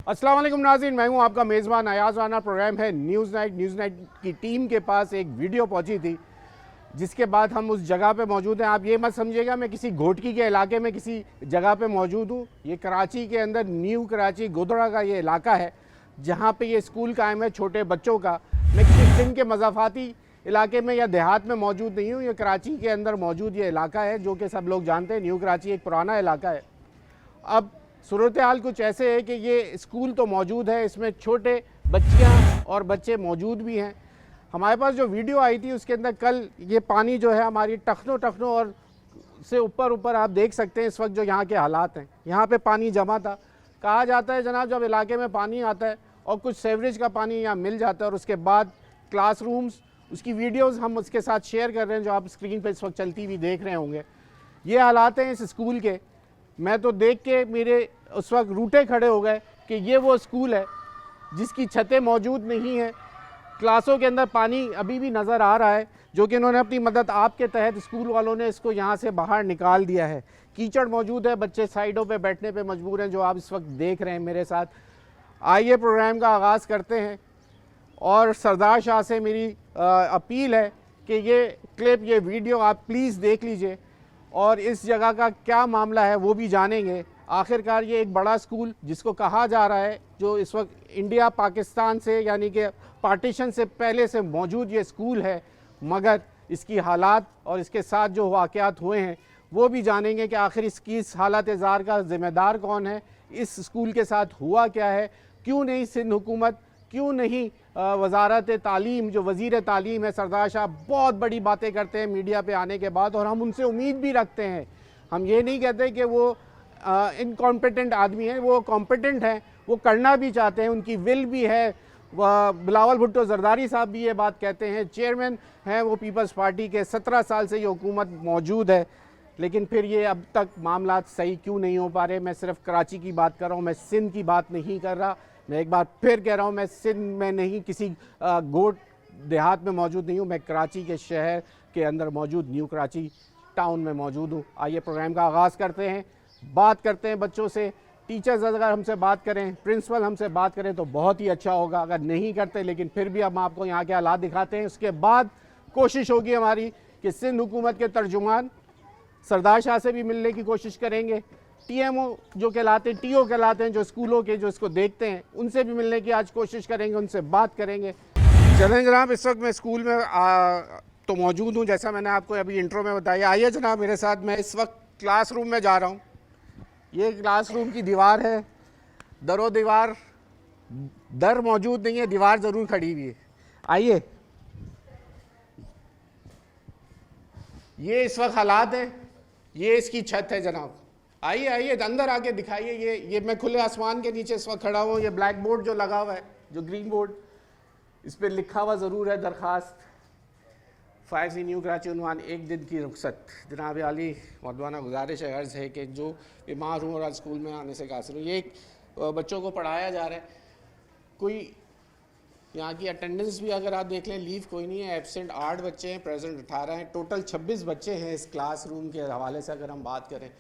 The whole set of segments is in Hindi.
अस्सलाम वालेकुम नाज़रीन, मैं हूं आपका मेज़बान अयाज़ राना। प्रोग्राम है न्यूज़ नाइट की टीम के पास एक वीडियो पहुंची थी, जिसके बाद हम उस जगह पे मौजूद हैं। आप ये मत समझिएगा मैं किसी घोटकी के इलाके में किसी जगह पे मौजूद हूं। ये कराची के अंदर न्यू कराची गोदड़ा का ये इलाका है, जहां पे ये स्कूल कायम है छोटे बच्चों का। मैं किसी सिंध के मज़ाफ़ाती इलाके में या देहात में मौजूद नहीं हूँ। ये कराची के अंदर मौजूद ये इलाका है, जो कि सब लोग जानते हैं। न्यू कराची एक पुराना इलाका है। अब सूरत हाल कुछ ऐसे है कि ये स्कूल तो मौजूद है, इसमें छोटे बच्चियां और बच्चे मौजूद भी हैं। हमारे पास जो वीडियो आई थी उसके अंदर कल ये पानी जो है हमारी टखनों और से ऊपर आप देख सकते हैं इस वक्त जो यहाँ के हालात हैं। यहाँ पे पानी जमा था। कहा जाता है जनाब, जब इलाके में पानी आता है और कुछ सीवरेज का पानी यहाँ मिल जाता है और उसके बाद क्लासरूम्स, उसकी वीडियोज़ हम उसके साथ शेयर कर रहे हैं, जो आप स्क्रीन पर इस वक्त चलती हुई देख रहे होंगे। ये हालात हैं इस स्कूल के। मैं तो देख के मेरे उस वक्त रूठे खड़े हो गए कि ये वो स्कूल है जिसकी छतें मौजूद नहीं हैं। क्लासों के अंदर पानी अभी भी नज़र आ रहा है, जो कि इन्होंने अपनी मदद आप के तहत स्कूल वालों ने इसको यहाँ से बाहर निकाल दिया है। कीचड़ मौजूद है, बच्चे साइडों पे बैठने पे मजबूर हैं, जो आप इस वक्त देख रहे हैं मेरे साथ। आइए प्रोग्राम का आगाज़ करते हैं। और सरदार शाह से मेरी अपील है कि ये क्लिप, ये वीडियो आप प्लीज़ देख लीजिए और इस जगह का क्या मामला है वो भी जानेंगे। आखिरकार ये एक बड़ा स्कूल जिसको कहा जा रहा है, जो इस वक्त इंडिया पाकिस्तान से यानी कि पार्टीशन से पहले से मौजूद ये स्कूल है, मगर इसकी हालात और इसके साथ जो वाक़यात हुए हैं वो भी जानेंगे कि आखिर इसकी इस हालत ज़ार का ज़िम्मेदार कौन है, इस स्कूल के साथ हुआ क्या है, क्यों नहीं सिंध हुकूमत, क्यों नहीं वजारत तालीम, जो वज़ीर तालीम है सरदार शाह, बहुत बड़ी बातें करते हैं मीडिया पे आने के बाद, और हम उनसे उम्मीद भी रखते हैं। हम ये नहीं कहते कि वो इनकॉम्पिटेंट आदमी हैं, वो कॉम्पिटेंट हैं, वो करना भी चाहते हैं, उनकी विल भी है। बिलावल भुट्टो जरदारी साहब भी ये बात कहते हैं, चेयरमैन हैं वो पीपल्स पार्टी के, 17 साल से ये हुकूमत मौजूद है, लेकिन फिर ये अब तक मामला सही क्यों नहीं हो पा रहे। मैं सिर्फ कराची की बात कर रहा हूँ, मैं सिंध की बात नहीं कर रहा। मैं एक बार फिर कह रहा हूँ, मैं सिंध में नहीं, किसी गोट देहात में मौजूद नहीं हूँ, मैं कराची के शहर के अंदर मौजूद न्यू कराची टाउन में मौजूद हूँ। आइए प्रोग्राम का आगाज़ करते हैं, बात करते हैं बच्चों से। टीचर्स अगर हमसे बात करें, प्रिंसिपल हमसे बात करें तो बहुत ही अच्छा होगा। अगर नहीं करते, लेकिन फिर भी हम आपको यहाँ के हालात दिखाते हैं। उसके बाद कोशिश होगी हमारी कि सिंध हुकूमत के तर्जुमान सरदार शाह से भी मिलने की कोशिश करेंगे। TMO जो कहलाते हैं, TO कहलाते हैं, जो स्कूलों के जो इसको देखते हैं, उनसे भी मिलने की आज कोशिश करेंगे, उनसे बात करेंगे। चलें जनाब, इस वक्त मैं स्कूल में तो मौजूद हूँ, जैसा मैंने आपको अभी इंट्रो में बताया। आइए जनाब मेरे साथ, मैं इस वक्त क्लासरूम में जा रहा हूँ। ये क्लासरूम की दीवार है, दरो दीवार, दर मौजूद नहीं है, दीवार ज़रूर खड़ी हुई है। आइए, ये इस वक्त हालात है, ये इसकी छत है जनाब। आइए आइए अंदर आके दिखाइए। ये मैं खुले आसमान के नीचे इस वक्त खड़ा हूँ। ये ब्लैक बोर्ड जो लगा हुआ है, जो ग्रीन बोर्ड, इस पर लिखा हुआ ज़रूर है दरख्वास्त 5 न्यू कराची उन्वान 1 दिन की रुख्सत। जनाब आली मौदवाना गुजारिश है, अर्ज़ है कि जो बीमार हूँ और आज स्कूल में आने से कासिर हूँ। ये बच्चों को पढ़ाया जा रहा है। कोई यहाँ की अटेंडेंस भी अगर आप देख लें, लीव कोई नहीं है। एब्सेंट 8 बच्चे हैं, प्रेजेंट 18 हैं। टोटल 26 बच्चे हैं इस क्लासरूम के हवाले से अगर हम बात करें।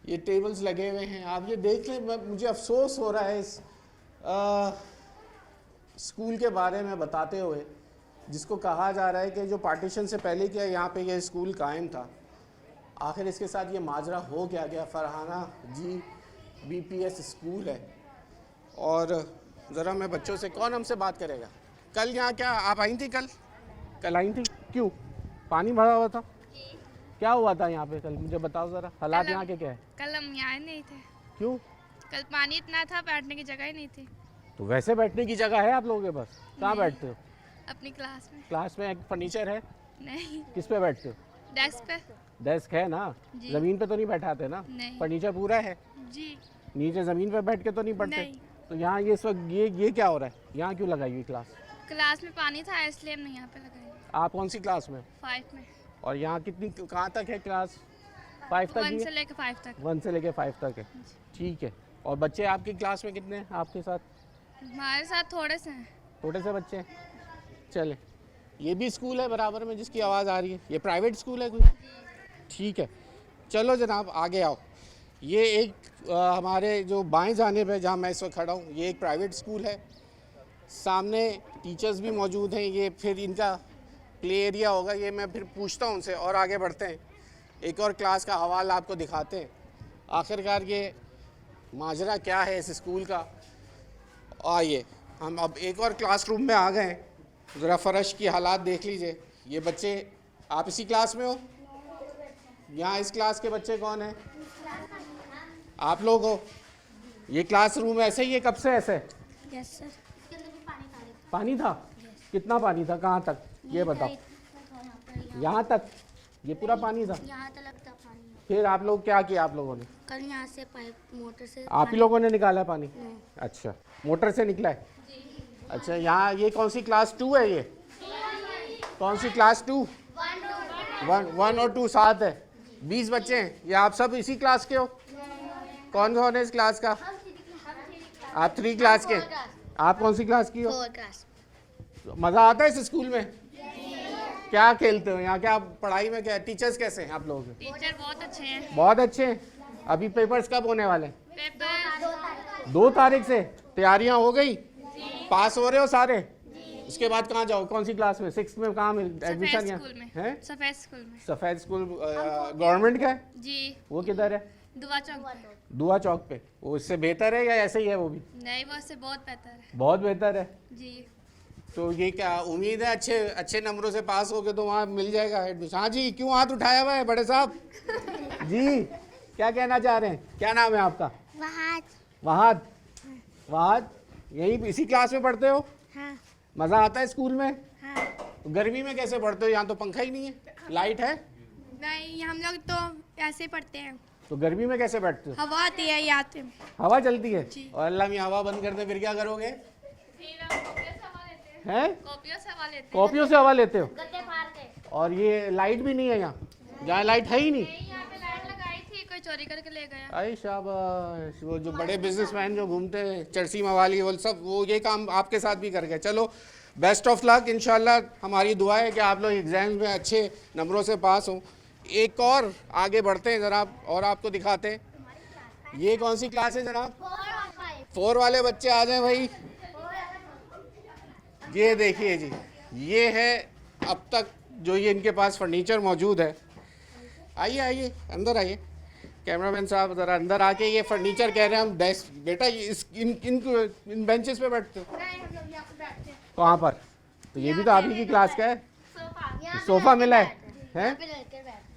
ये टेबल्स लगे हुए हैं, आप ये देख लें। मुझे अफसोस हो रहा है इस स्कूल के बारे में बताते हुए, जिसको कहा जा रहा है कि जो पार्टीशन से पहले क्या यहाँ पे ये स्कूल कायम था, आखिर इसके साथ ये माजरा हो क्या गया। फरहाना जी BPS स्कूल है। और ज़रा मैं बच्चों से, कौन हमसे बात करेगा? कल यहाँ क्या आप आई थी? कल आई थी? क्यों? पानी भरा हुआ था? क्या हुआ था यहाँ पे कल, मुझे बताओ ज़रा, हालात यहाँ के क्या है? कल हम यहाँ नहीं थे। क्यों? कल पानी इतना था, बैठने की जगह ही नहीं थी। तो वैसे बैठने की जगह है आप लोगों के पास? कहाँ बैठते हो? अपनी क्लास में। क्लास में एक फर्नीचर है? नहीं। किस पे बैठते हो? डेस्क पे। डेस्क है ना? ज़मीन पे तो नहीं बैठाते ना? नहीं। फर्नीचर पूरा है जी। नीचे ज़मीन पे बैठ के तो नहीं पढ़ते? नहीं। तो यहाँ ये इस वक्त ये क्या हो रहा है? यहाँ क्यों लगाई हुई क्लास? क्लास में पानी था इसलिए हमने यहाँ पे लगाई। आप कौन सी क्लास में? 5 में। और यहाँ कितनी, कहाँ तक है क्लास? 5 तक? 1 से लेकर 5 तक। 1 से लेकर 5 तक है, ठीक है। और बच्चे आपकी क्लास में कितने हैं आपके साथ? हमारे साथ थोड़े से हैं। छोटे से बच्चे हैं। चले, ये भी स्कूल है बराबर में जिसकी आवाज़ आ रही है? ये प्राइवेट स्कूल है कोई? ठीक है, चलो जनाब आगे आओ। ये एक हमारे जो बाएं जाने पे जहाँ मैं इस वक्त खड़ा हूँ, ये एक प्राइवेट स्कूल है। सामने टीचर्स भी मौजूद हैं। ये फिर इनका प्ले एरिया होगा। ये मैं फिर पूछता हूँ उनसे और आगे बढ़ते हैं। एक और क्लास का हवाल आपको दिखाते हैं। आखिरकार ये माजरा क्या है इस स्कूल का। आइए हम अब एक और क्लासरूम में आ गए हैं। ज़रा फ़र्श की हालात देख लीजिए। ये बच्चे, आप इसी क्लास में हो? यहाँ इस क्लास के बच्चे कौन हैं? आप लोग हो? ये क्लासरूम ऐसे ही है? कब से ऐसे? Yes sir. पानी था? कितना पानी था? कहाँ तक ये बताओ। यहाँ तक ये पूरा पानी था? यहाँ तक लगता पानी। फिर आप लोग क्या किया? आप लोगों ने कल यहाँ से पाइप मोटर से आप ही लोगों ने निकाला पानी? अच्छा, मोटर से निकला है। अच्छा, यहाँ ये कौन सी क्लास 2 है? ये कौन सी क्लास 2? 1 और 2 साथ है। 20 बच्चे हैं। ये आप सब इसी क्लास के हो? कौन कौन है इस क्लास का? आप 3 क्लास के। आप कौन सी क्लास की हो? 4 क्लास। मज़ा आता है इस स्कूल में? क्या खेलते हो यहाँ? क्या पढ़ाई में क्या? टीचर्स कैसे हैं आप लोगों के? टीचर बहुत अच्छे हैं। बहुत अच्छे हैं। अभी पेपर्स कब होने वाले हैं? पेपर 2 तारीख से। तैयारियां हो गई? पास हो रहे हो सारे? उसके बाद कहाँ जाओ? कौन सी क्लास में? 6th में? कहाँ मिल एडमिशन? सफेद स्कूल में। है सफेद स्कूल में। सफ़ेद स्कूल गवर्नमेंट का है? जी। वो किधर है? दुआ चौक पे। दुआ चौक पे। वो इससे बेहतर है या ऐसे ही है वो भी? नहीं, वो उससे बहुत बेहतर है। बहुत बेहतर है। जी। तो ये क्या उम्मीद है अच्छे अच्छे नंबरों से पास होके तो वहाँ मिल जाएगा एडमिशन? हाँ जी, क्यों हाथ उठाया हुआ है बड़े साहब? जी, क्या कहना चाह रहे हैं? क्या नाम है आपका? वहाद। वहाद, यही इसी क्लास में पढ़ते हो? हाँ। मज़ा आता है स्कूल में? हाँ। तो गर्मी में कैसे पढ़ते हो? यहाँ तो पंखा ही नहीं है, लाइट है। नहीं, हम लोग तो ऐसे ही पढ़ते हैं। तो गर्मी में कैसे बैठते हो? हवा आती है यहाँ से। हवा चलती है? जी। और अल्लाह में हवा बंद कर दे फिर क्या करोगे? हैं? कॉपियों से हवा लेते हैं। कॉपियों से हवा लेते हो? गद्दे फाड़ के। और ये लाइट भी नहीं है यहाँ? जहाँ लाइट है ही नहीं? यहाँ पे लाइट लगाई थी, कोई चोरी करके ले गया। अरे शाबाश, वो जो बड़े बिजनेसमैन जो घूमते हैं चरसी मवाली, वो सब वो ये काम आपके साथ भी कर गए। चलो, बेस्ट ऑफ लक। इंशाल्लाह हमारी दुआ है कि आप लोग एग्जाम्स में अच्छे नंबरों से पास हों। एक और आगे बढ़ते हैं जनाब और आपको दिखाते हैं। ये कौन सी क्लास है जनाब? 4 वाले बच्चे आ जाएं भाई। ये देखिए जी, ये है अब तक जो ये इनके पास फर्नीचर मौजूद है। आइए आइए अंदर आइए, कैमरामैन साहब ज़रा अंदर आके। ये फर्नीचर कह रहे हैं हम डेस्क। बेटा ये इन बेंचेस पे बैठते हो? कहाँ पर? तो ये भी तो आप ही की क्लास का है। सोफा मिला है? हैं?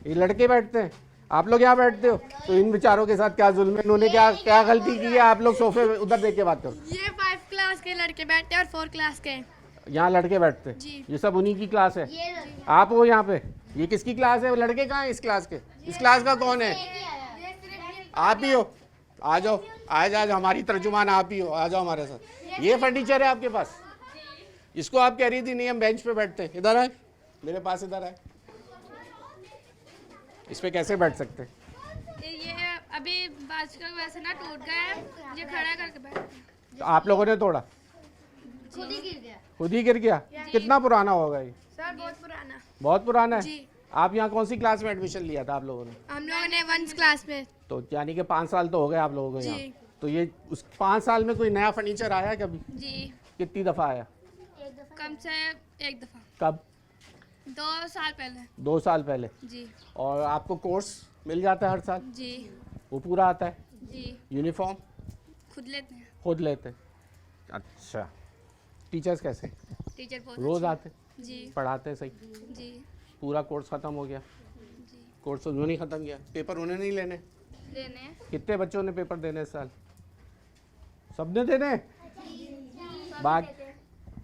ये लड़के बैठते हैं, आप लोग यहाँ बैठते हो? तो इन बेचारों के साथ क्या जुल्म है? इन्होंने क्या क्या गलती की है? आप लोग सोफे उधर देख के बात करो। ये 5 क्लास के लड़के बैठते हैं और 4 क्लास के। यहाँ लड़के बैठते हैं? जी। ये सब उन्हीं की क्लास है। आप हो यहाँ पे? ये किसकी क्लास है? वो लड़के कहाँ हैं इस क्लास के? इस क्लास का कौन है? आप ही हो? आ जाओ, आज हमारी तर्जुमान आप ही हो। आ जाओ हमारे साथ। ये फर्नीचर है आपके पास? इसको आप कह रही थी नहीं हम बेंच पे बैठते हैं। इधर आए, मेरे पास इधर आए। इस पे कैसे बैठ सकते हैं? ये अभी बारिश की वजह से ना टूट गया है, ये खड़ा करके बैठते हैं। तो आप लोगों ने तोड़ा? खुद ही गिर गया। खुद ही गिर गया? कितना पुराना होगा ये? सर बहुत पुराना। बहुत पुराना है। जी। आप यहाँ कौन सी क्लास में एडमिशन लिया था आप लोगों ने? हम लोगों ने 1 क्लास में। तो यानी कि 5 साल तो हो गए आप लोगों को यहाँ। जी। तो ये उस 5 साल में कोई नया फर्नीचर आया है कभी? जी। कितनी दफ़ा आया? कम से 1 दफ़ा। कब? 2 साल पहले। 2 साल पहले। जी। और आपको कोर्स मिल जाता है हर साल? जी। वो पूरा आता है? जी। यूनिफॉर्म खुद लेते हैं। खुद लेते हैं? अच्छा, टीचर्स कैसे? टीचर बहुत रोज़ अच्छे आते? जी। पढ़ाते हैं सही? हैं। जी। पूरा कोर्स ख़त्म हो गया? जी। कोर्स उन्होंने नहीं ख़त्म किया? पेपर उन्हें नहीं लेने? लेने हैं। कितने बच्चों ने पेपर देने इस साल? सबने देने? बात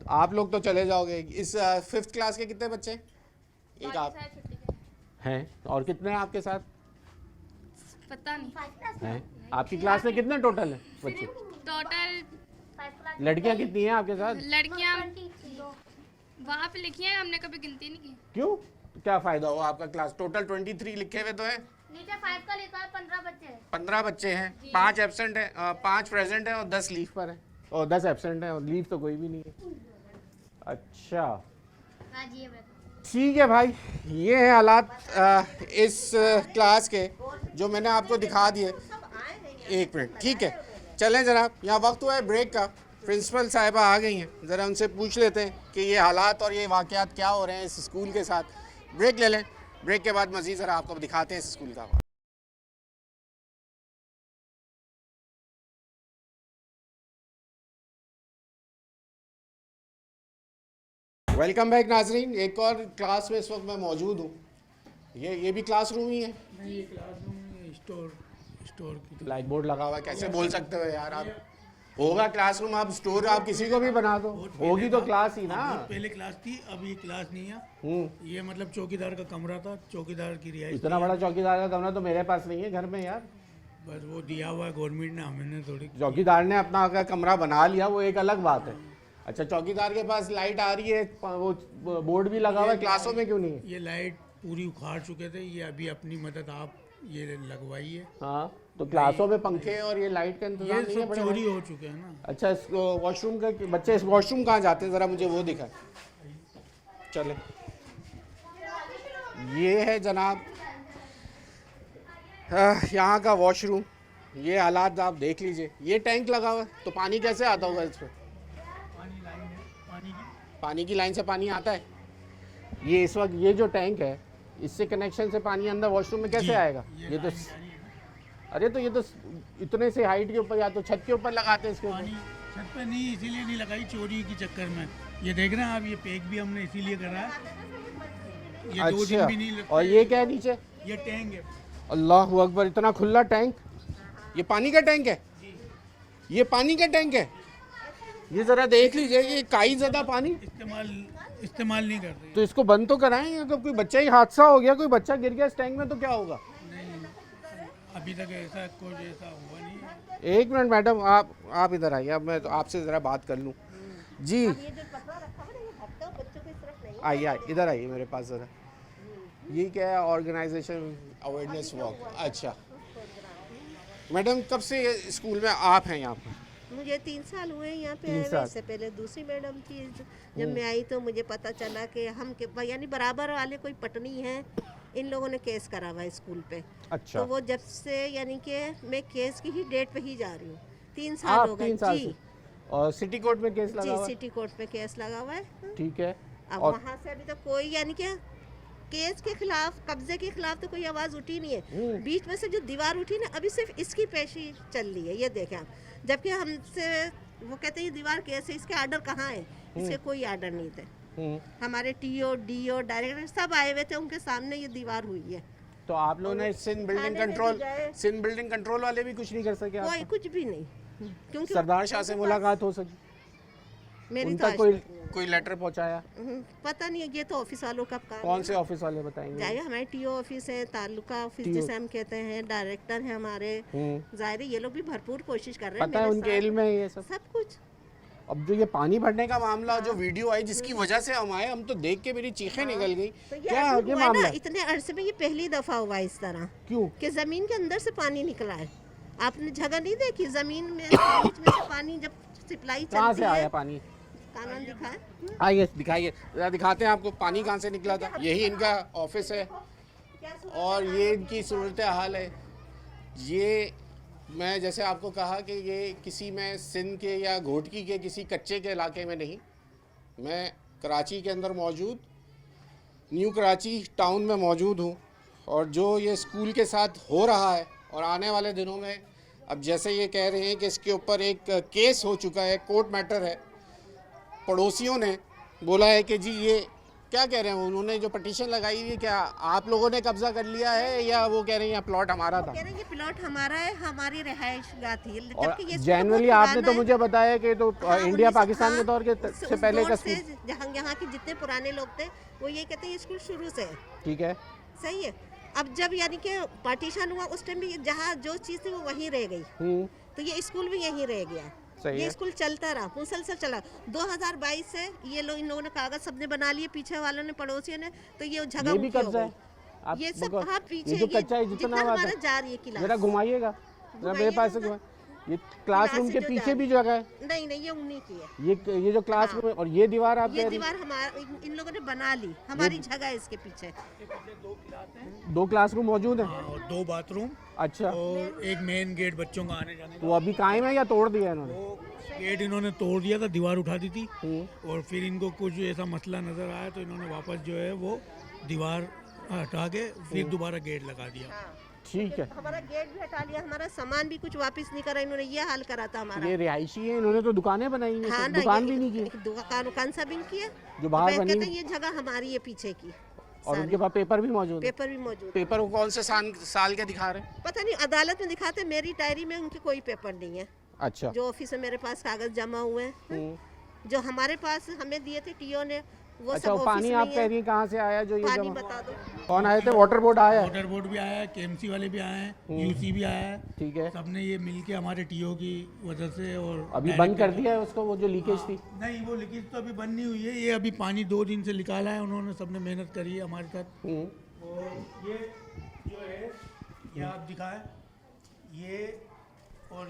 आप लोग तो चले जाओगे। इस 5th क्लास के कितने बच्चे? एक आप शायद छुट्टी के। हैं। और कितने हैं आपके साथ? पता नहीं। हैं। आपकी क्लास में कितने टोटल हैं बच्चे? टोटल लड़कियां कितनी हैं आपके साथ? लड़कियां वहाँ पे लिखी हैं, हमने कभी गिनती नहीं की। क्यों? क्या फ़ायदा हुआ आपका क्लास? टोटल 23 लिखे हुए तो है। नीचे 5 का लिखा है, 15 बच्चे हैं। 15 बच्चे हैं, 5 एब्सेंट हैं, 5 प्रेजेंट हैं और 10 लीव पर हैं। और 10 एब्सेंट हैं और लीव तो कोई भी नहीं है। अच्छा हाँ जी, ये बैठो। ठीक है भाई, ये है हालात इस क्लास के जो मैंने आपको दिखा दिए। 1 मिनट, ठीक है। चलें जनाब, यहाँ वक्त हुआ है ब्रेक का। प्रिंसिपल साहिबा आ गई हैं, ज़रा उनसे पूछ लेते हैं कि ये हालात और ये वाक़यात क्या हो रहे हैं इस स्कूल के साथ। ब्रेक ले लें, ब्रेक के बाद मज़ीद ज़रा आपको दिखाते हैं इस स्कूल का। वेलकम बैक नाजरीन, एक और क्लास में इस वक्त मैं मौजूद हूँ। ये भी क्लासरूम ही है? नहीं, ये क्लासरूम में स्टोर की ब्लैक बोर्ड लगा हुआ है, कैसे बोल सकते हो यार आप? होगा क्लासरूम, आप स्टोर आप किसी को भी बना दो, होगी तो क्लास ही ना। बहुत पहले क्लास थी, अब ये क्लास नहीं है। ये मतलब चौकीदार का कमरा था, चौकीदार की रिहाइश। इतना बड़ा चौकीदार का कमरा तो मेरे पास नहीं है घर में यार। बस वो दिया हुआ है गवर्नमेंट ने, हमने थोड़ी। चौकीदार ने अपना अगर कमरा बना लिया वो एक अलग बात है। अच्छा, चौकीदार के पास लाइट आ रही है, वो बोर्ड भी लगा हुआ है, क्लासों में क्यों नहीं है? ये लाइट पूरी उखाड़ चुके थे, ये अभी अपनी मदद आप ये लगवाई है। हाँ, तो क्लासों में पंखे और ये लाइट का इंतजाम ये नहीं है? सब बड़े चोरी भाई? हो चुके हैं ना। अच्छा, वॉशरूम का बच्चे इस वॉशरूम कहाँ जाते हैं, ज़रा मुझे वो दिखाएं। चले, ये है जनाब यहाँ का वॉशरूम। ये हालात आप देख लीजिए, ये टैंक लगा हुआ है, तो पानी कैसे आता होगा इस पर? पानी की लाइन से पानी आता है। ये इस वक्त ये जो टैंक है, इससे कनेक्शन से पानी अंदर वॉशरूम में कैसे आएगा? ये तो अरे तो ये तो इतने से हाइट के ऊपर या तो छत के ऊपर लगाते हैं इसके ऊपर। पानी छत पे नहीं, इसीलिए नहीं लगाई, चोरी के चक्कर में। ये देख रहे हैं आप, ये पैक भी हमने इसीलिए करा है। ये 2 दिन भी नहीं लगते। और ये क्या है नीचे? ये टैंक है। अल्लाह अकबर, इतना खुला टैंक! ये पानी का टैंक है? ये पानी का टैंक है? ये जरा देख लीजिए, ये काई ज़्यादा पानी इस्तेमाल नहीं करते। तो इसको बंद तो कराएं। अगर कोई बच्चा ही हादसा हो गया, कोई बच्चा गिर गया इस टैंक में तो क्या होगा? नहीं, अभी तक ऐसा कुछ ऐसा हुआ नहीं है। 1 मिनट मैडम, आप इधर आइए, अब मैं तो आपसे ज़रा बात कर लूँ। जी आइए इधर आइए मेरे पास ज़रा। ये क्या है? Organisation awareness walk. अच्छा मैडम, कब से ये स्कूल में आप हैं यहाँ पर? मुझे 3 साल हुए हैं यहाँ पे 3 आए साल। हुए। इससे पहले दूसरी मैडम थी, जब मैं आई तो मुझे पता चला कि हम यानी बराबर वाले कोई पटनी है, इन लोगों ने केस करा हुआ है स्कूल पे। अच्छा, तो वो जब से यानी कि मैं केस की ही डेट पे ही जा रही हूँ। 3 साल आप हो गए 3 साल जी। से? और सिटी कोर्ट में केस लगा जी, हुआ है? सिटी कोर्ट पे केस लगा हुआ है। ठीक है। अब और वहाँ से अभी तो कोई यानी कि केस के खिलाफ, कब्जे के खिलाफ तो कोई आवाज़ उठी नहीं है। बीच में से जो दीवार उठी ना, अभी सिर्फ इसकी पेशी चल रही है, ये देखें आप। जबकि हमसे वो कहते हैं ये दीवार केस है, इसके आर्डर कहाँ है? इसके कोई आर्डर नहीं थे। हमारे टीओ, डीओ, डायरेक्टर सब आए हुए थे, उनके सामने ये दीवार हुई है। तो आप लोगों ने सिंध बिल्डिंग थाने में भी कंट्रोल, गए। सिंध बिल्डिंग कंट्रोल वाले भी कुछ नहीं कर सके? कोई आपको कुछ भी नहीं, क्योंकि सरदार शाह से मुलाकात हो सकी? मेरी उन तो तक आज कोई तक नहीं कोई लेटर पहुंचाया? हुई। पता नहीं है, ये तो ऑफिस वालों का काम कौन है। से ऑफिस वाले बताएंगे? जाइए, हमारे टीओ ऑफिस है, तालुका ऑफिस TO जिसे हम कहते हैं, डायरेक्टर है हमारे। जाहिर है ये लोग भी भरपूर कोशिश कर रहे हैं। पता है मेरे उनके साथ इल्म में ये सब कुछ। अब जो ये पानी भरने का मामला, जो वीडियो आई जिसकी वजह से हम आए, हम तो देख के मेरी चीखें निकल गई। तो क्या अभी ये हुआ है मामला? ना, इतने अरसे में ये पहली दफा हुआ है इस तरह क्यों? कि जमीन के अंदर से पानी निकला है। आपने जगह नहीं देखी? जमीन में बीच में से पानी जब सप्लाई कहाँ चलती से आया है। पानी? कानून दिखाए। आइए दिखाइए, जरा दिखाते हैं आपको पानी कहाँ से निकला था। यही इनका ऑफिस है और ये इनकी सूरत हाल है। ये मैं जैसे आपको कहा कि ये किसी में सिंध के या घोटकी के किसी कच्चे के इलाके में नहीं, मैं कराची के अंदर मौजूद, न्यू कराची टाउन में मौजूद हूँ। और जो ये स्कूल के साथ हो रहा है और आने वाले दिनों में, अब जैसे ये कह रहे हैं कि इसके ऊपर एक केस हो चुका है, कोर्ट मैटर है, पड़ोसियों ने बोला है कि जी ये क्या कह रहे हैं, उन्होंने जो पटिशन लगाई हुई है, क्या आप लोगों ने कब्जा कर लिया है या वो कह रहे हैं ये प्लॉट हमारा था? कह रहे हैं ये प्लॉट हमारा है, हमारी रिहाइशगाह थी। और जबकि ये जनरली बहुत आपने तो पुराना मुझे बताया कि तो हाँ, इंडिया 1900 पाकिस्तान के हाँ, दौर के उस से पहले दौर का से स्कूल। जहाँ यहाँ के जितने पुराने लोग थे वो ये कहते हैं ये स्कूल शुरू से है। ठीक है, सही है। अब जब यानी कि पार्टीशन हुआ उस टाइम भी जहाँ जो चीज़ थी वो वहीं रह गई, तो ये स्कूल भी यहीं रह गया। सही ये है। स्कूल चलता रहा, मुसलसल चला। 2022 से ये लोग, इन लोगों ने कागज सबने बना लिए, पीछे वालों ने, पड़ोसियों ने, तो ये जगह ये भी मुक्ति हो कब्जा है? गई। आप ये सब मगर- हाँ पीछे ये जो कच्चा है जितना जितना बात हमारा है, जा रही है किला। जरा घुमाइएगा, जरा मेरे पास से घुमा। ये क्लासरूम से के जो पीछे जा भी जगह है? नहीं नहीं, ये उन्हीं की है। ये जो क्लासरूम है और ये दीवार आप ये कह रही दीवार हमारा इन लोगों ने बना ली, हमारी जगह है इसके पीछे। दो क्लासरूम मौजूद है? हाँ, और 2 बाथरूम अच्छा, और एक मेन गेट बच्चों का आने जाने का। तो अभी कायम है या तोड़ दिया इन्होंने? वो गेट इन्होंने तोड़ दिया था, दीवार उठा दी थी हम्म। और फिर इनको कुछ ऐसा मसला नज़र आया तो इन्होंने वापस जो है वो दीवार हटा के फिर दोबारा गेट लगा दिया। ठीक है। हमारा गेट भी हटा लिया, हमारा सामान भी कुछ वापस नहीं करा इन्होंने, ये हाल करा था हमारा। ये रिहायशी है, इन्होंने तो दुकानें बनाई हैं, हाँ सब ना, दुकान ये भी नहीं की दुकान सब इनकी है। जो बाहर तो बनी कहते हैं ये जगह हमारी है पीछे की, और उनके पास पेपर भी मौजूद है। पेपर भी मौजूद। पेपर को कौन से साल के दिखा रहे हैं? पता नहीं, अदालत में दिखाते, मेरी डायरी में उनके कोई पेपर नहीं है। अच्छा। जो ऑफिस में मेरे पास कागज जमा हुए हैं, हम्म। जो हमारे पास हमें दिए थे टीओ ने, वो अच्छा, सब वो ऑफिस पानी में आप ही कह है। रही हैं कहाँ से आया जो ये पानी जमा? बता दो। कौन आए थे? वाटर बोर्ड आया है? वाटर बोर्ड भी आया है, केएमसी वाले भी आए हैं, यूसी भी आया है। ठीक है। सबने ये मिलके हमारे टीओ की वजह से और अभी बंद कर दिया है उसको, वो जो लीकेज थी? नहीं, वो लीकेज तो अभी बंद नहीं हुई है, ये अभी पानी 2 दिन से निकाला है उन्होंने, सबने मेहनत करी है हमारे साथ। और ये जो है ये आप दिखाए, ये और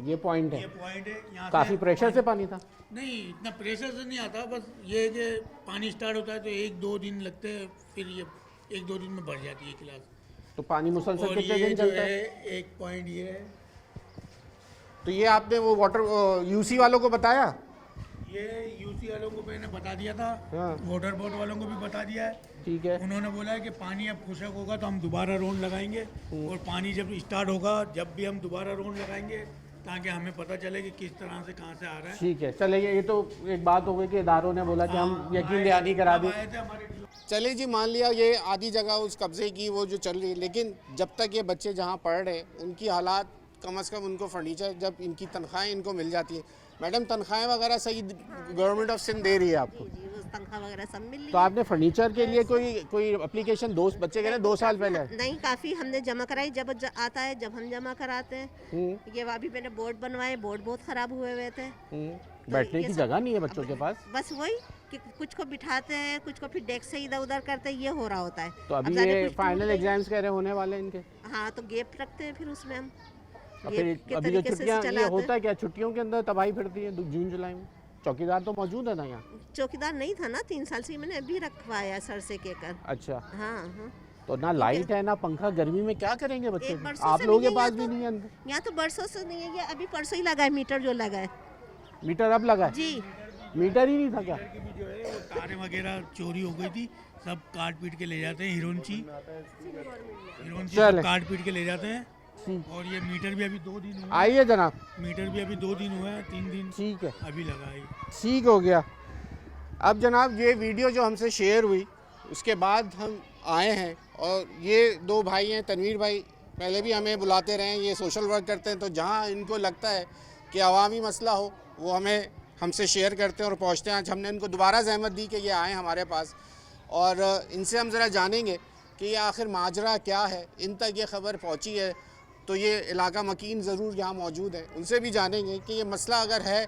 ये पॉइंट है, ये पॉइंट है। यहाँ काफी प्रेशर से पानी था? नहीं, इतना प्रेशर से नहीं आता, बस ये है कि पानी स्टार्ट होता है तो 1-2 दिन लगते हैं, फिर ये 1-2 दिन में भर जाती है गिलास। तो पानी मुसलसल और कितने ये दिन जो चलता है? है एक पॉइंट ये है, तो ये आपने वो वाटर यूसी वालों को बताया? ये यूसी वालों को मैंने बता दिया था, हाँ। वाटर बोर्ड वालों को भी बता दिया है। ठीक है। उन्होंने बोला है कि पानी अब खुशक होगा तो हम दोबारा राउंड लगाएंगे, और पानी जब स्टार्ट होगा जब भी हम दोबारा राउंड लगाएंगे ताकि हमें पता चले कि किस तरह से कहाँ से आ रहा है। ठीक है, चलिए, ये तो एक बात हो गई कि इदारों ने बोला कि हम यकीन दहानी करा दी। आए थे हमारे चलिए जी, मान लिया ये आधी जगह उस कब्जे की वो जो चल रही है, लेकिन जब तक ये बच्चे जहाँ पढ़ रहे हैं उनकी हालात, कम से कम उनको फर्नीचर, जब इनकी तनख्वाहें इनको मिल जाती है। मैडम, तनख्वाहें वगैरह सही गवर्नमेंट ऑफ सिंध दे रही है आपको? जी, वो तनख्वाह वगैरह सब मिल रही तो आपने फर्नीचर के लिए कोई एप्लीकेशन, दोस्त बच्चे कह रहे 2 साल पहले? नहीं, काफ़ी हमने जमा कराई, जब आता है जब हम जमा कराते हैं। ये अभी मैंने बोर्ड बनवाए, बोर्ड बहुत ख़राब हुए हुए थे। बैठने ये की सब- जगह नहीं है बच्चों के पास। बस वही कि कुछ को बिठाते हैं, कुछ को फिर डेस्क से इधर उधर करते हैं, ये हो रहा होता है। तो अभी अब जाने ये कुछ फाइनल टूट गई। एग्जाम्स कह रहे होने वाले हैं इनके? हाँ, तो गैप रखते हैं फिर उसमें हम। और गैप फिर के अभी जो तरीके से छुट्टियाँ, ये चलाते होता है क्या, छुट्टियों के अंदर तबाही फिरती है जून जुलाई में? चौकीदार तो मौजूद है ना यहाँ? हैं। चौकीदार नहीं था ना 3 साल से, मैंने अभी रखवाया सर से कहकर। अच्छा, हाँ हाँ, तो ना लाइट है ना पंखा, गर्मी में क्या करेंगे बच्चे? एक बरसों आप से लोगों नहीं के है पास यहाँ भी तो। नहीं है अंदर? यहाँ तो बरसों से नहीं है, ये अभी परसों ही लगा है मीटर जो लगा है। मीटर अब लगा है? जी, मीटर ही नहीं था क्या? की भी जो है वो तारें वगैरह चोरी हो गई थी, सब काट पीट के ले जाते हैं, हिरोंची चले। सब काट पीट के ले जाते हैं। ठीक। और ये मीटर भी अभी 2 दिन हुए, आइए जनाब। मीटर भी अभी 2 दिन हुए हैं, 3 दिन ठीक है, अभी लगा है। ठीक हो गया। अब जनाब, ये वीडियो जो हमसे शेयर हुई उसके बाद हम आए हैं, और ये 2 भाई हैं, तनवीर भाई पहले भी हमें बुलाते रहे हैं, ये सोशल वर्क करते हैं, तो जहाँ इनको लगता है कि अवामी मसला हो वो हमसे शेयर करते हैं और पहुँचते हैं। आज हमने इनको दोबारा ज़हमत दी कि ये आएँ हमारे पास, और इनसे हम ज़रा जानेंगे कि ये आखिर माजरा क्या है, इन तक ये ख़बर पहुँची है तो ये इलाका मकीन ज़रूर यहाँ मौजूद है, उनसे भी जानेंगे कि ये मसला अगर है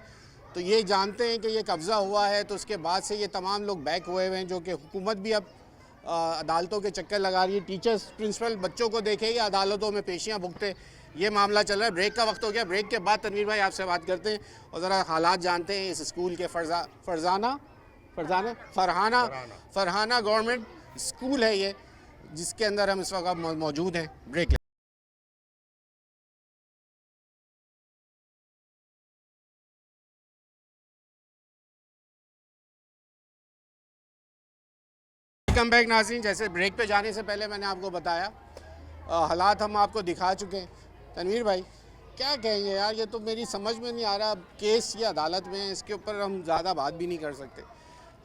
तो ये जानते हैं कि ये कब्ज़ा हुआ है, तो उसके बाद से ये तमाम लोग बैक हुए हुए हैं, जो कि हुकूमत भी अब अदालतों के चक्कर लगा रही है। टीचर्स, प्रिंसिपल बच्चों को देखेंगे, अदालतों में पेशियाँ भुगते, ये मामला चल रहा है। ब्रेक का वक्त हो गया, ब्रेक के बाद तनवीर भाई आपसे बात करते हैं और ज़रा हालात जानते हैं इस स्कूल के। फरहाना गवर्नमेंट स्कूल है ये, जिसके अंदर हम इस वक्त मौजूद हैं। ब्रेक वेलकम बैक नाज़रीन। जैसे ब्रेक पे जाने से पहले मैंने आपको बताया हालात हम आपको दिखा चुके हैं। तनवीर भाई क्या कहेंगे यार, ये तो मेरी समझ में नहीं आ रहा, केस ये अदालत में है, इसके ऊपर हम ज़्यादा बात भी नहीं कर सकते।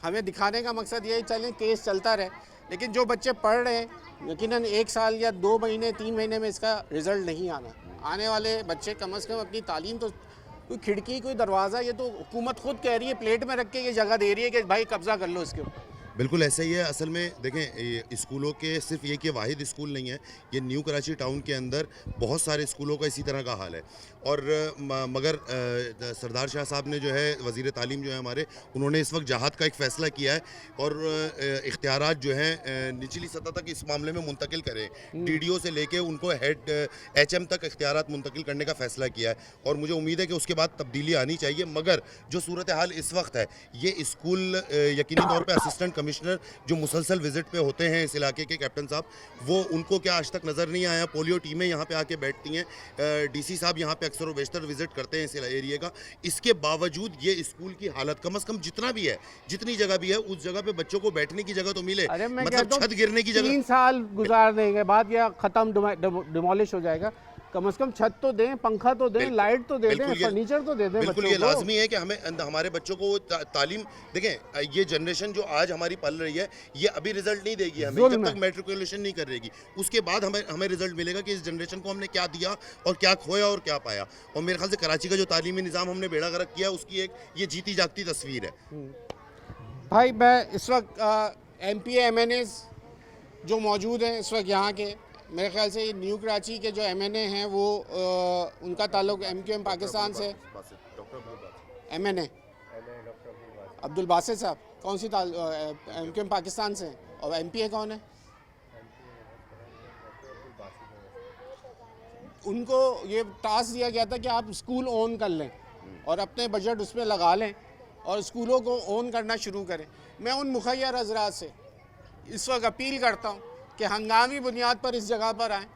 हमें दिखाने का मकसद ये है चलें केस चलता रहे, लेकिन जो बच्चे पढ़ रहे हैं यकीनन 1 साल या 2 महीने 3 महीने में इसका रिज़ल्ट नहीं आना। आने वाले बच्चे कम से कम अपनी तालीम तो, कोई खिड़की कोई दरवाज़ा, ये तो हुकूमत खुद कह रही है, प्लेट में रख के ये जगह दे रही है कि भाई कब्ज़ा कर लो इसके ऊपर। बिल्कुल ऐसा ही है। असल में देखें, ये स्कूलों के सिर्फ ये कि वाहिद स्कूल नहीं है, ये न्यू कराची टाउन के अंदर बहुत सारे स्कूलों का इसी तरह का हाल है। और मगर सरदार शाह साहब ने जो है, वज़ीर तालीम जो है हमारे, उन्होंने इस वक्त जहाद का एक फ़ैसला किया है और इख्तियारात जो हैं निचली सतह तक इस मामले में मुंतकिल करें। DDO से लेके उनको हेड HM तक इख्तियारात मुंतकिल करने का फ़ैसला किया है और मुझे उम्मीद है कि उसके बाद तब्दीली आनी चाहिए। मगर जो सूरत हाल इस वक्त है, ये स्कूल यकीनी तौर पर असिस्टेंट कमिश्नर जो मुसलसल विज़िट पे होते हैं इस इलाके के कैप्टन साहब, वो उनको क्या आज तक नज़र नहीं आया। पोलियो टीमें यहाँ पे आके बैठती हैं, DC साहब यहाँ पे अक्सर व बेशतर विज़िट करते हैं इस एरिया का। इसके बावजूद ये स्कूल की हालत कम से कम जितना भी है, जितनी जगह भी है, उस जगह पे बच्चों को बैठने की जगह तो मिले। अरे मैं मतलब कहता हूं छत गिरने की जगह 3 साल गुजारने के बाद या ख़त्म डिमोलिश हो जाएगा, कम से कम छत तो दें, पंखा तो दें, लाइट तो दे दें, फर्नीचर तो दे दें। बिल्कुल बच्चों ये को लाजमी है कि हमारे बच्चों को तालीम देखें। ये जनरेशन जो आज हमारी पल रही है, ये अभी रिजल्ट नहीं देगी हमें जब तक मैट्रिकुलेशन नहीं करेगी। उसके बाद हमें रिजल्ट मिलेगा कि इस जनरेशन को हमने क्या दिया और क्या खोया और क्या पाया। और मेरे ख्याल से कराची का जो तालीमी निज़ाम हमने बेड़ा गर्क किया, उसकी एक ये जीती जागती तस्वीर है। भाई मैं इस वक्त MPA MNAs जो मौजूद हैं इस वक्त यहाँ के, मेरे ख्याल से न्यू कराची के जो MNA हैं वो उनका ताल्लुक MQM पाकिस्तान से। MNA अब्दुल बासित साहब कौन सी MQM पाकिस्तान से, और MPA कौन है? उनको ये टास्क दिया गया था कि आप स्कूल ओन कर लें और अपने बजट उसमें लगा लें और स्कूलों को ओन करना शुरू करें। मैं उन मुखैर हज़रात से इस वक्त अपील करता हूँ कि हंगामी बुनियाद पर इस जगह पर आएँ,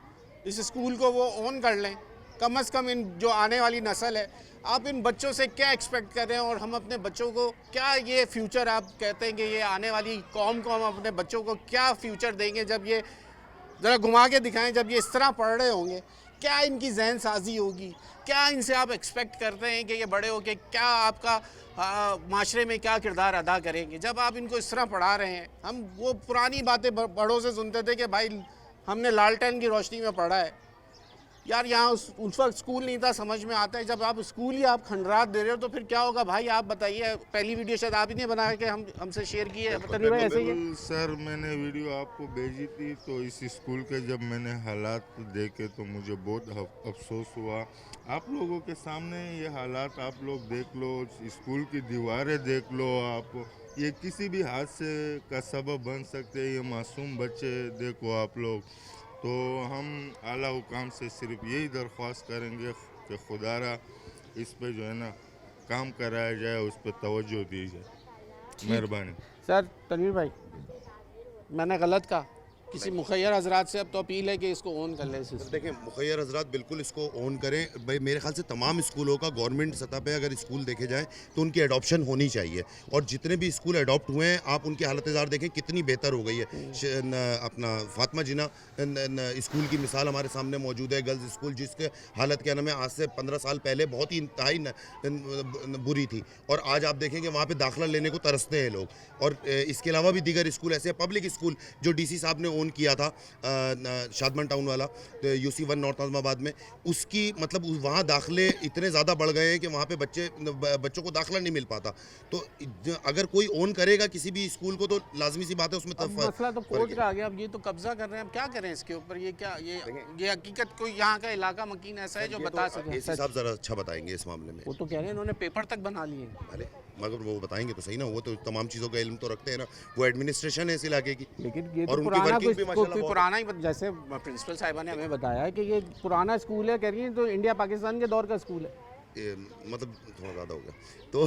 इस स्कूल को वो ओन कर लें। कम से कम इन जो आने वाली नस्ल है, आप इन बच्चों से क्या एक्सपेक्ट कर रहे हैं और हम अपने बच्चों को क्या ये फ्यूचर, आप कहते हैं कि ये आने वाली कौम को हम अपने बच्चों को क्या फ्यूचर देंगे जब ये, ज़रा घुमा के दिखाएं, जब ये इस तरह पढ़ रहे होंगे, क्या इनकी जहन साजी होगी, क्या इनसे आप एक्सपेक्ट करते हैं कि ये बड़े होके क्या आपका माशरे में क्या किरदार अदा करेंगे जब आप इनको इस तरह पढ़ा रहे हैं। हम वो पुरानी बातें बड़ों से सुनते थे कि भाई हमने लालटेन की रोशनी में पढ़ा है। यार यहाँ उस वक्त स्कूल नहीं था, समझ में आता है। जब आप स्कूल ही आप खंडरात दे रहे हो तो फिर क्या होगा भाई, आप बताइए। पहली वीडियो शायद आप ही ने बना के हमसे शेयर की है, तनवीर भाई ऐसे ही है? सर मैंने वीडियो आपको भेजी थी, तो इस स्कूल के जब मैंने हालात देखे तो मुझे बहुत अफसोस हुआ। आप लोगों के सामने ये हालात आप लोग देख लो, स्कूल की दीवारें देख लो, आप ये किसी भी हादसे का सबब बन सकते हैं। ये मासूम बच्चे देखो आप लोग। तो हम आला हुकाम से सिर्फ यही दरख्वास्त करेंगे कि खुदारा इस पे जो है ना काम कराया जाए, उस पर तवज्जो दी जाए, मेहरबानी। सर तनवीर भाई, मैंने गलत कहा? किसी मुखैर हजरात से अब तो अपील है कि इसको ऑन कर लें। देखें, मुखैर हजरात बिल्कुल इसको ऑन करें। भाई मेरे ख्याल से तमाम स्कूलों का गवर्नमेंट सतह पे अगर स्कूल देखे जाए तो उनकी एडॉप्शन होनी चाहिए, और जितने भी स्कूल एडॉप्ट हुए हैं आप उनकी हालत जार देखें कितनी बेहतर हो गई है। अपना फातिमा जिना स्कूल की मिसाल हमारे सामने मौजूद है, गर्ल्स स्कूल, जिसके हालत क्या नाम है आज से 15 साल पहले बहुत ही इंतहाई बुरी थी, और आज आप देखें कि वहाँ पर दाखिला लेने को तरसते हैं लोग। और इसके अलावा भी दीगर स्कूल ऐसे पब्लिक स्कूल जो DC साहब ने ऑन किया था, शादमन टाउन वाला, UC 1 नॉर्थ आजमाबाद में, उसकी मतलब वहाँ दाखिले इतने ज़्यादा बढ़ गए हैं कि वहाँ पे बच्चों को दाखिला नहीं मिल पाता। तो अगर कोई ऑन करेगा किसी भी स्कूल को तो लाजमी सी बात है उसमें मसला तो कोर्ट का आ गया। अब ये तो कब्जा कर रहे हैं, अब क्या करें इसके ऊपर? ये क्या ये हकीकत कोई यहाँ का इलाका मकीन ऐसा है जो बता सके? AC साहब ज़रा अच्छा बताएंगे इस मामले में। वो तो कह रहे हैं इन्होंने पेपर तक बना लिए। भले मगर वो बताएंगे तो सही ना, वो तो तमाम चीज़ों का इल्म तो रखते हैं ना, वो एडमिनिस्ट्रेशन है इस इलाके की। लेकिन ये और तो उनकी वर्किंग भी माशाल्लाह कोई पुराना ही, जैसे प्रिंसिपल साहिबा ने हमें बताया कि ये पुराना स्कूल है, कह रही है तो इंडिया पाकिस्तान के दौर का स्कूल है। मतलब थोड़ा ज़्यादा हो गया तो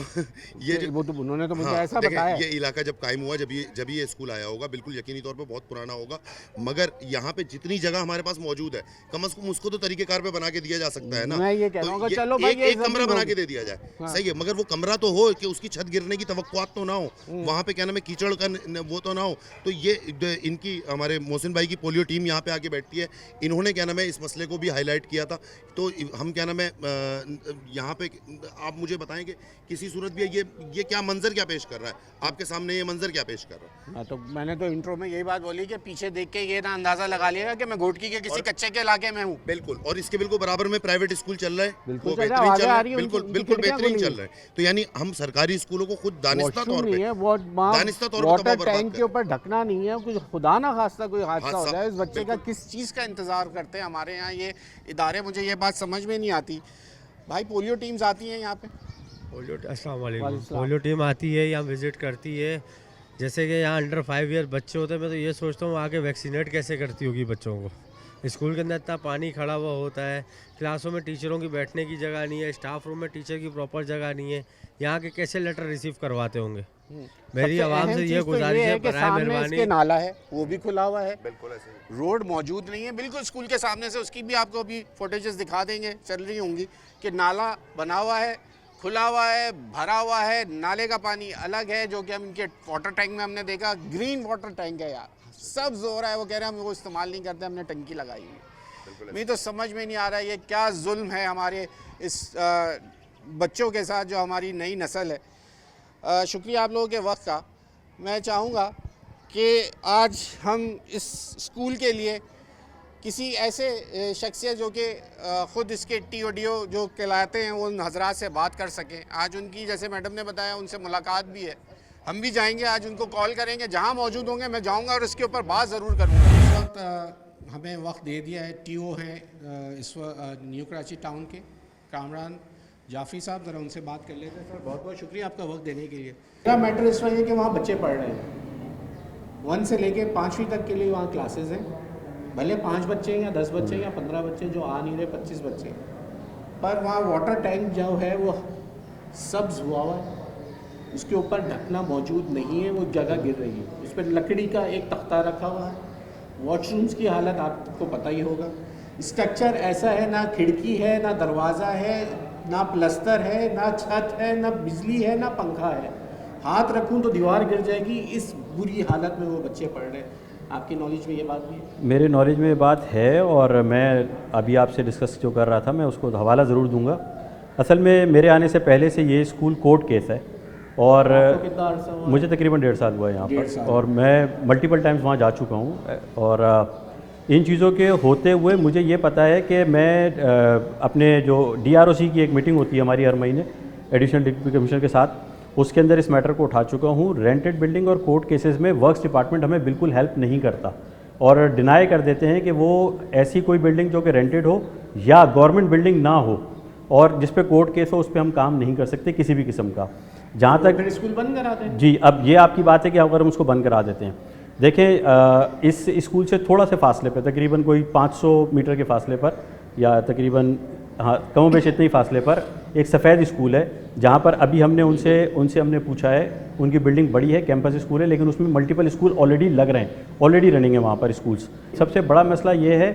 ये जो वो तो उन्होंने तो मुझे ऐसा देखें, बताया। ये इलाका जब कायम हुआ, जब ये स्कूल आया होगा, बिल्कुल यकीनी तौर पे बहुत पुराना होगा। मगर यहाँ पे जितनी जगह हमारे पास मौजूद है, कम से कम उसको तो तरीकेकार पे बना के दिया जा सकता है ना। मैं ये कह रहा हूँ चलो भाई एक कमरा बना के दे दिया जाए, सही है, मगर वो कमरा तो हो कि उसकी छत गिरने की तवक्कुआत तो ना हो, वहाँ पे क्या नाम है कीचड़ का वो तो ना हो। तो ये इनकी हमारे मोहसिन भाई की पोलियो टीम यहाँ पे आके बैठती है, इन्होंने क्या नाम है इस मसले को भी हाईलाइट किया था। तो हम क्या नाम है यहाँ पे आप मुझे बताएं कि किसी सूरत भी ये क्या मंजर क्या पेश कर रहा है, आपके सामने ये मंजर क्या पेश कर रहा है। मैंने तो इंट्रो में यही बात बोली कि पीछे देख के ये ना अंदाजा लगा लिएगा कि मैं घोटकी के किसी कच्चे के इलाके में हूँ। बिल्कुल, और इसके बिल्कुल बराबर में प्राइवेट स्कूल चल रहा है, बिल्कुल वो चल रहा है, बेहतरीन आगे चल रहा आ है, रही है, बिल्कुल उनकी बिल्कुल खिड़कियां बेहतरीन खुली चल रहा है। तो यानी हम सरकारी स्कूलों को खुद दानिस्ता वॉशरूम तौर नहीं है, पे दानिस्ता तौर पे वाटर तबाह बर्बाद टैंक के कर ऊपर ढकना नहीं है, कुछ खुदा ना खास्ता कोई हादसा हो हादसा, जाए, इस बच्चे का किस चीज़ का इंतज़ार करते हैं हमारे यहाँ ये इदारे। मुझे ये बात समझ में नहीं आती। भाई पोलियो टीम्स आती हैं यहाँ पे, अस्सलाम वालेकुम। पोलियो टीम आती है, यहाँ विज़िट करती है। जैसे कि यहाँ अंडर 5 ईयर बच्चे होते हैं, मैं तो ये सोचता हूँ आके वैक्सीनेट कैसे करती होगी बच्चों को। स्कूल के अंदर इतना पानी खड़ा हुआ होता है, क्लासों में टीचरों की बैठने की जगह नहीं है, स्टाफ रूम में टीचर की प्रॉपर जगह नहीं है, यहाँ के कैसे लेटर रिसीव करवाते होंगे। मेरी आवाम से ये गुजारिश है, बराए मेहरबानी। नाला है वो भी खुला हुआ है, बिल्कुल ऐसे रोड मौजूद नहीं है बिल्कुल स्कूल के सामने से। उसकी भी आपको अभी फुटेजेस दिखा देंगे, चल रही होंगी कि नाला बना हुआ है, खुला हुआ है, भरा हुआ है। नाले का पानी अलग है जो कि हम इनके वाटर टैंक में हमने देखा, ग्रीन वाटर टैंक है यार, सब्ज हो रहा है। वो कह रहे हैं हम वो इस्तेमाल नहीं करते, हमने टंकी लगाई हुई है। मुझे तो समझ में नहीं आ रहा है ये क्या जुल्म है हमारे इस बच्चों के साथ जो हमारी नई नस्ल है। शुक्रिया आप लोगों के वक्त का। मैं चाहूँगा कि आज हम इस स्कूल के लिए किसी ऐसे शख्सियत जो कि ख़ुद इसके TODO जो कहलाते हैं वो उन हजरात से बात कर सकें। आज उनकी, जैसे मैडम ने बताया, उनसे मुलाकात भी है, हम भी जाएंगे आज, उनको कॉल करेंगे, जहाँ मौजूद होंगे मैं जाऊँगा और इसके ऊपर बात ज़रूर करूँगा। इस वक्त हमें वक्त दे दिया है, TO है इस वक्त न्यू कराची टाउन के कामरान जाफ़ी साहब, ज़रा उनसे बात कर लेते हैं। सर बहुत बहुत शुक्रिया आपका वक्त देने के लिए। मेरा मैटर इस वजह है कि वहाँ बच्चे पढ़ रहे हैं, 1 से लेके 5वीं तक के लिए वहाँ क्लासेस हैं। भले 5 बच्चे हैं या 10 बच्चे हैं या 15 बच्चे जो आ नहीं रहे, 25 बच्चे, पर वहाँ वाटर टैंक जो है वो सब्ज हुआ हुआ है, उसके ऊपर ढकना मौजूद नहीं है, वो जगह गिर रही है, उस पर लकड़ी का एक तख्ता रखा हुआ है। वॉशरूम्स की हालत आपको पता ही होगा। स्ट्रक्चर ऐसा है, ना खिड़की है, ना दरवाज़ा है, ना प्लस्तर है, ना छत है, ना बिजली है, ना पंखा है। हाथ रखूं तो दीवार गिर जाएगी, इस बुरी हालत में वो बच्चे पढ़ रहे हैं। आपकी नॉलेज में ये बात भी है? मेरे नॉलेज में ये बात है, और मैं अभी आपसे डिस्कस जो कर रहा था मैं उसको हवाला ज़रूर दूंगा। असल में मेरे आने से पहले से ये स्कूल कोर्ट केस है, और मुझे तकरीबन 1.5 साल हुआ है यहाँ पर, और मैं मल्टीपल टाइम्स वहाँ जा चुका हूँ। और इन चीज़ों के होते हुए मुझे ये पता है कि मैं अपने जो DROC की एक मीटिंग होती है हमारी हर महीने एडिशनल डिप्टी कमिश्नर के साथ, उसके अंदर इस मैटर को उठा चुका हूँ। रेंटेड बिल्डिंग और कोर्ट केसेस में वर्क्स डिपार्टमेंट हमें बिल्कुल हेल्प नहीं करता, और डिनाई कर देते हैं कि वो ऐसी कोई बिल्डिंग जो कि रेंटेड हो या गवर्नमेंट बिल्डिंग ना हो और जिस पे कोर्ट केस हो उस पर हम काम नहीं कर सकते किसी भी किस्म का। जहाँ तक स्कूल बंद कराते हैं जी, अब ये आपकी बात है कि अगर हम उसको बंद करा देते हैं। देखें, इस स्कूल से थोड़ा से फासले पर, तकरीबन कोई 500 मीटर के फासले पर, या तकरीबन हाँ कम बेश इतने ही फासले पर एक सफ़ेद स्कूल है, जहाँ पर अभी हमने उनसे हमने पूछा है। उनकी बिल्डिंग बड़ी है, कैंपस स्कूल है, लेकिन उसमें मल्टीपल स्कूल ऑलरेडी लग रहे हैं, ऑलरेडी रनिंग है वहाँ पर स्कूल्स। सबसे बड़ा मसला ये है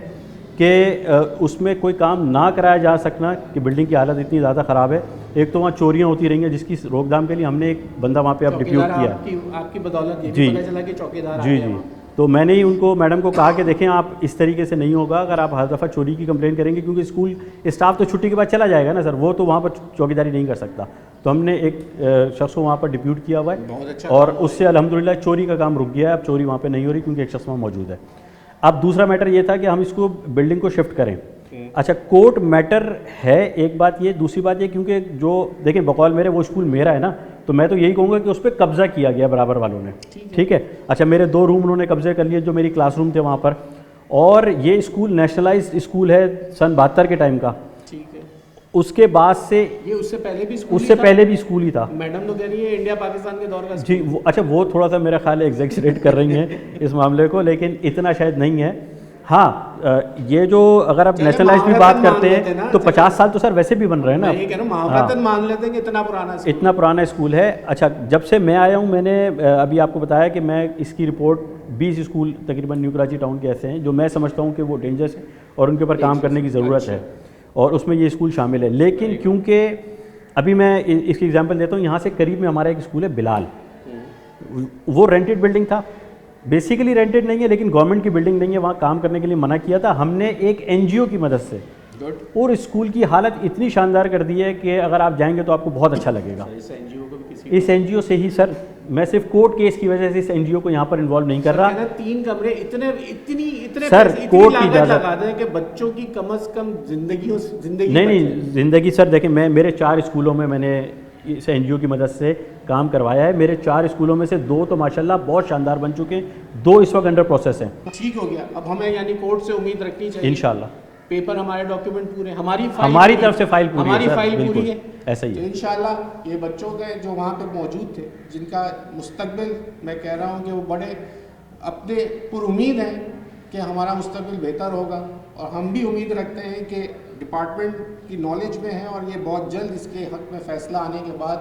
कि उसमें कोई काम ना कराया जा सकना कि बिल्डिंग की हालत इतनी ज़्यादा ख़राब है। एक तो वहाँ चोरियाँ होती रही हैं, जिसकी रोकथाम के लिए हमने एक बंदा वहाँ पे अब डिप्यूट किया। आपकी बदौलत ये जी भी पता चला कि चौकीदार जी जी, तो मैंने ही उनको, मैडम को कहा कि देखें आप इस तरीके से नहीं होगा अगर आप हर दफ़ा चोरी की कंप्लेन करेंगे, क्योंकि स्कूल स्टाफ तो छुट्टी के बाद चला जाएगा ना सर, वो तो वहाँ पर चौकीदारी नहीं कर सकता। तो हमने एक शख्स को वहाँ पर डिप्यूट किया हुआ है, और उससे अल्हम्दुलिल्लाह चोरी का काम रुक गया है। अब चोरी वहाँ पर नहीं हो रही क्योंकि एक शख्स वहाँ मौजूद है। अब दूसरा मैटर ये था कि हम इसको बिल्डिंग को शिफ्ट करें। अच्छा, कोर्ट मैटर है एक बात ये, दूसरी बात ये क्योंकि जो देखें बकौल मेरे वो स्कूल मेरा है ना, तो मैं तो यही कहूँगा कि उस पर कब्ज़ा किया गया बराबर वालों ने, ठीक है। अच्छा, मेरे 2 रूम उन्होंने कब्जे कर लिए जो मेरी क्लासरूम थे वहाँ पर, और ये स्कूल नेशनलाइज्ड स्कूल है सन 72 के टाइम का, ठीक है। उसके बाद से ये उससे पहले भी स्कूल ही था। मैडम तो कह रही है इंडिया पाकिस्तान के दौर का जी। अच्छा, वो थोड़ा सा मेरा ख्याल है एग्जैक्सरेट कर रही हैं इस मामले को, लेकिन इतना शायद नहीं है। हाँ, ये जो अगर आप नेशनलाइज की बात करते हैं तो 50 साल तो सर वैसे भी बन रहे हैं ना। ये कह रहा हूं, महावतन मान लेते हैं कि इतना पुराना स्कूल है। अच्छा, जब से मैं आया हूँ, मैंने अभी आपको बताया कि मैं इसकी रिपोर्ट 20 स्कूल तकरीबन न्यू कराची टाउन के ऐसे हैं जो मैं समझता हूँ कि वो डेंजरस है और उनके ऊपर काम करने की ज़रूरत है, और उसमें ये स्कूल शामिल है। लेकिन क्योंकि अभी मैं इसकी एग्जांपल देता हूँ, यहाँ से करीब में हमारा एक स्कूल है बिलाल, वो रेंटेड बिल्डिंग था, बेसिकली रेंटेड नहीं है लेकिन गवर्नमेंट की बिल्डिंग नहीं है, वहाँ काम करने के लिए मना किया था हमने एक NGO की मदद से। और स्कूल की हालत इतनी शानदार कर दी है कि अगर आप जाएंगे तो आपको बहुत अच्छा लगेगा। इस एनजीओ से ही सर, मैं सिर्फ कोर्ट केस की वजह से इस एनजीओ को यहाँ पर इन्वॉल्व नहीं कर रहा। 3 कमरे इतने सर, पैसे, इतनी कोर्ट की लागत इजाज़त- लगा दें कि बच्चों की कम से कम जिंदगी नहीं, ज़िंदगी सर देखें, मेरे 4 स्कूलों में मैंने इस एनजीओ की मदद से काम करवाया है। मेरे 4 स्कूलों में से 2 तो माशाल्लाह बहुत शानदार बन चुके हैं, 2 इस वक्त अंडर प्रोसेस हैं। ठीक हो गया। अब हमें यानी कोर्ट से उम्मीद रखनी चाहिए इंशाल्लाह पेपर, हमारे डॉक्यूमेंट पूरे, हमारी तरफ से फाइल पूरी है हमारी सर, फाइल पूरी बिल्कुल, है, ऐसा ही तो है। इंशाल्लाह ये बच्चों के जो वहाँ पे मौजूद थे, जिनका मुस्तकबिल मैं कह रहा हूँ कि वो बड़े अपने पुरुमीद हैं कि हमारा मुस्तकबिल बेहतर होगा, और हम भी उम्मीद रखते हैं कि डिपार्टमेंट की नॉलेज में है और ये बहुत जल्द इसके हक में फ़ैसला आने के बाद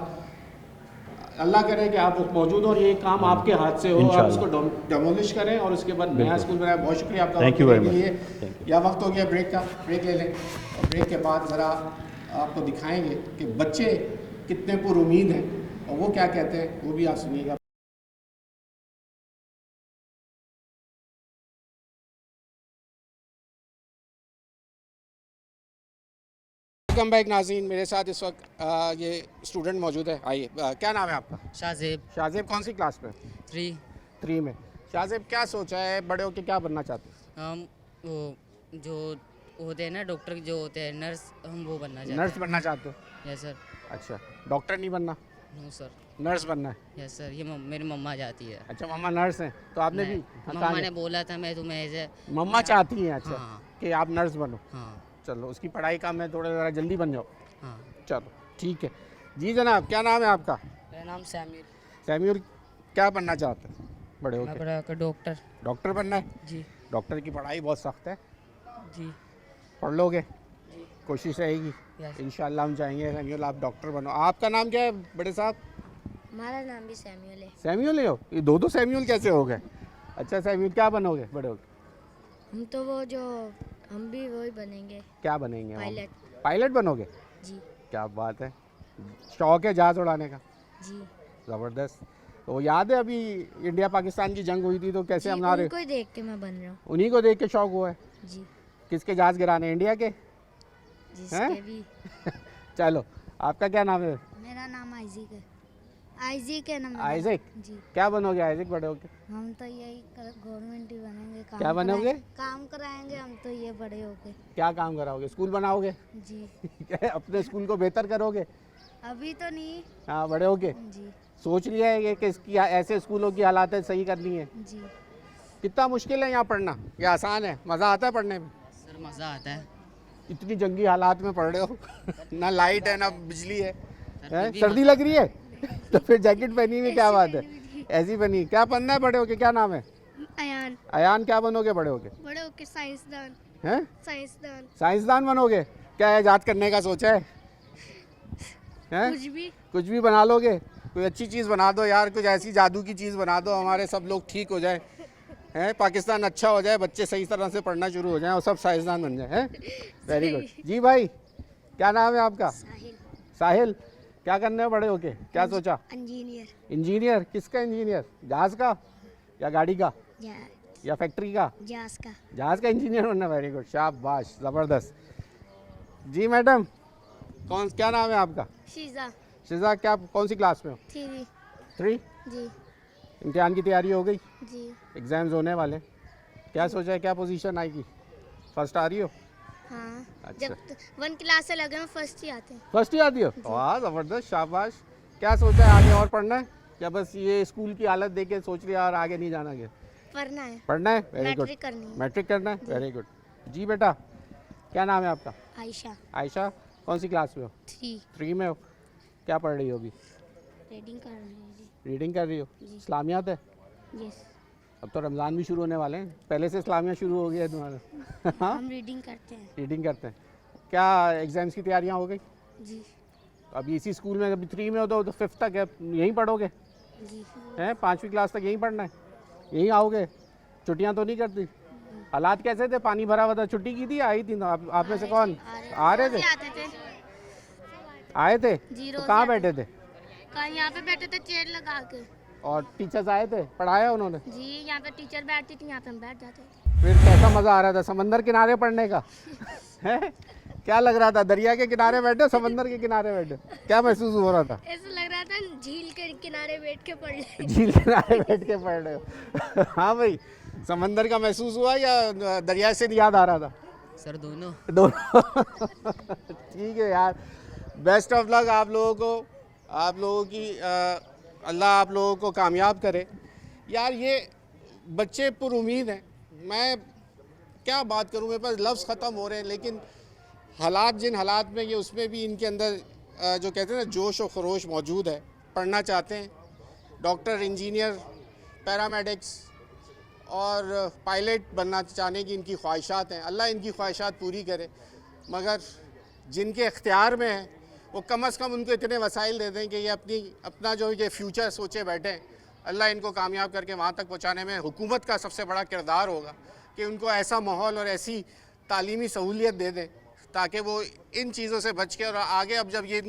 अल्लाह करे कि आप मौजूद हो और ये काम आपके हाथ से हो, आप इसको डेमोलिश करें और उसके बाद नया स्कूल बनाए। बहुत शुक्रिया आपका। थैंक यू वेरी के मच। लिए या वक्त हो गया ब्रेक का, ब्रेक ले लें और ब्रेक के बाद ज़रा आपको दिखाएंगे कि बच्चे कितने पुरुमीद हैं और वो क्या कहते हैं, वो भी आप सुनिएगा। वेलकम बैक नाज़रीन, मेरे साथ इस वक्त ये स्टूडेंट मौजूद है। आइए, क्या नाम है आपका? शाहजेब। शाहजेब कौन सी क्लास में? 3 में। शाहजेब क्या सोचा है, बड़े होके क्या बनना चाहते हैं? हम वो जो होते हैं ना डॉक्टर जो होते हैं, नर्स, हम वो बनना चाहते हैं। नर्स बनना चाहते हो? Yes sir. अच्छा, डॉक्टर नहीं बनना? No sir. नर्स बनना है? Yes sir. ये मेरी मम्मा जाती है। अच्छा, मम्मा नर्स हैं, तो आपने भी मम्मा ने बोला था मैं तुम्हें ऐसे। मम्मा चाहती हैं अच्छा हाँ। कि आप नर्स बनो। हाँ। चलो, उसकी पढ़ाई का मैं थोड़ा ज़रा जल्दी बन जाओ। हाँ। चलो ठीक है जी। जनाब क्या नाम है आपका? मेरा नाम सैम्यूल। सैम्यूल, क्या बनना चाहते हैं बड़े मैं होके? बड़ा होकर डॉक्टर। डॉक्टर बनना है? जी। डॉक्टर की पढ़ाई बहुत सख्त है, जी। पढ़ लोगे? कोशिश रहेगी यस। इंशाल्लाह, हम चाहेंगे सैम्यूल आप डॉक्टर बनो। आपका नाम क्या है बड़े साहब? हमारा नाम भी सैम्यूल है। सैम्यूल ही हो? ये 2 सैम्यूल कैसे हो गए? अच्छा सैम्यूल, क्या बनोगे बड़े होके? हम तो वो जो हम भी वही बनेंगे, क्या बनेंगे? पायलट। पायलट बनोगे? जी। क्या बात है, शौक है जहाज़ उड़ाने का? जी। ज़बरदस्त। तो याद है अभी इंडिया पाकिस्तान की जंग हुई थी तो कैसे हम हारे? उनको ही देख के मैं बन रहा हूँ। उन्हीं को देख के शौक हुआ है? जी। किसके जहाज़ गिराने, इंडिया के? जिसके भी। चलो, आपका क्या नाम है? मेरा नाम आइजिक है। आइजिक है ना? आइजिक। जी। क्या बनोगे आइजिक बड़े होके? हम तो यही गवर्नमेंट ही बनेंगे। काम क्या बनोगे? काम कराएंगे हम तो ये बड़े होके। क्या काम कराओगे? स्कूल बनाओगे? जी। अपने स्कूल को बेहतर करोगे? अभी तो नहीं। हाँ, बड़े होके जी। सोच लिया है कि इसकी ऐसे स्कूलों की हालात सही करनी है? जी। कितना मुश्किल है यहाँ पढ़ना, या आसान है? मज़ा आता है पढ़ने में? सर मज़ा आता है। इतनी जंगी हालात में पढ़ रहे हो ना लाइट है ना बिजली है, सर्दी लग रही है तो फिर जैकेट पहनी हुई क्या बात है, ऐसी बनी। क्या बनना है बड़े होके, क्या नाम है? अयान। अयान, क्या बनोगे बड़े होके? बड़े होके साइंसदान। हैं? साइंसदान। साइंसदान बनोगे? क्या इजाद करने का सोचा है? हैं? कुछ भी बना लोगे? कोई अच्छी चीज़ बना दो यार, कुछ ऐसी जादू की चीज़ बना दो, हमारे सब लोग ठीक हो जाए, हैं, पाकिस्तान अच्छा हो जाए, बच्चे सही तरह से पढ़ना शुरू हो जाएं और सब साइंसदान बन जाए, हैं? वेरी गुड जी। भाई क्या नाम है आपका? साहिल। साहिल, क्या करने हैं बड़े होके, क्या सोचा? इंजीनियर। इंजीनियर? किसका इंजीनियर? जहाज़ का या गाड़ी का या फैक्ट्री का? जहाज का। जहाज़ का इंजीनियर बनना। वेरी गुड, शाबाश, ज़बरदस्त जी। मैडम क्या नाम है आपका? शीजा। शिजा, क्या कौन सी क्लास में हो? 3? जी। इम्तिहान की तैयारी हो गई? जी। एग्ज़ाम्स होने वाले, क्या सोचा है, क्या पोजीशन आएगी? फर्स्ट आ रही हो? हाँ। अच्छा। जब 1 क्लास से लगे हम फर्स्ट ही आते हैं। फर्स्ट ही आती हो? वाह ज़बरदस्त, शाबाश। क्या सोचा है, आगे और पढ़ना है या बस ये स्कूल की हालत देख के सोच लिया और आगे नहीं जाना? क्या पढ़ना है? पढ़ना है। Very good. मैट्रिक करनी है। मैट्रिक करना है, वेरी गुड जी। बेटा क्या नाम है आपका? आयशा। आयशा, कौन सी क्लास में हो? 3 में हो। क्या पढ़ रही हो अभी? रीडिंग कर रही हूँ। रीडिंग कर रही हो? इस्लामियात है? यस। अब तो रमज़ान भी शुरू होने वाले हैं, पहले से इस्लामिया शुरू हो गया है तुम्हारा? हाँ, हम रीडिंग करते हैं। रीडिंग करते हैं। क्या एग्ज़ाम्स की तैयारियां हो गई? जी। अभी इसी स्कूल में, अभी 3 में हो तो 5th तक है, यहीं पढ़ोगे? जी। हैं, 5वीं क्लास तक यहीं पढ़ना है? यहीं आओगे? छुट्टियां तो नहीं करती? हालात कैसे थे? पानी भरा हुआ था, छुट्टी की थी, आई थी? आप में से कौन आ रहे थे? आए थे? तो कहाँ बैठे थे? यहाँ पे बैठे थे चेयर लगा के। और टीचर्स आए थे, पढ़ाया उन्होंने? जी, यहाँ पे टीचर बैठती थी, यहाँ पे हम बैठ जाते थे। फिर कैसा मज़ा आ रहा था समंदर किनारे पढ़ने का? है क्या लग रहा था, दरिया के किनारे बैठे समंदर के किनारे बैठे, क्या महसूस हो रहा था? ऐसा लग रहा था झील के किनारे बैठ के पढ़ रहे। झील के किनारे बैठ के पढ़ रहे हो। हाँ भाई, समंदर का महसूस हुआ या दरिया से याद आ रहा था? सर दोनों ठीक है यार, बेस्ट ऑफ लक आप लोगों को, आप लोगों की अल्लाह आप लोगों को कामयाब करे यार। ये बच्चे पुर उम्मीद हैं, मैं क्या बात करूं, मेरे पास लफ्ज़ ख़त्म हो रहे हैं। लेकिन हालात जिन हालात में ये, उसमें भी इनके अंदर जो कहते हैं ना जोश और खरोश मौजूद है। पढ़ना चाहते हैं, डॉक्टर, इंजीनियर, पैरामेडिक्स और पायलट बनना चाहने की इनकी ख्वाहिशात हैं। अल्लाह इनकी ख्वाहिशात पूरी करे, मगर जिनके इख्तियार में है वो कम अज़ कम उनको इतने वसाइल दे दें कि ये अपना जो ये फ्यूचर सोचे बैठें। अल्लाह इनको कामयाब करके वहाँ तक पहुँचाने में हुकूमत का सबसे बड़ा किरदार होगा कि उनको ऐसा माहौल और ऐसी तालीमी सहूलियत दे दें ताकि वो इन चीज़ों से बच के, और आगे अब जब ये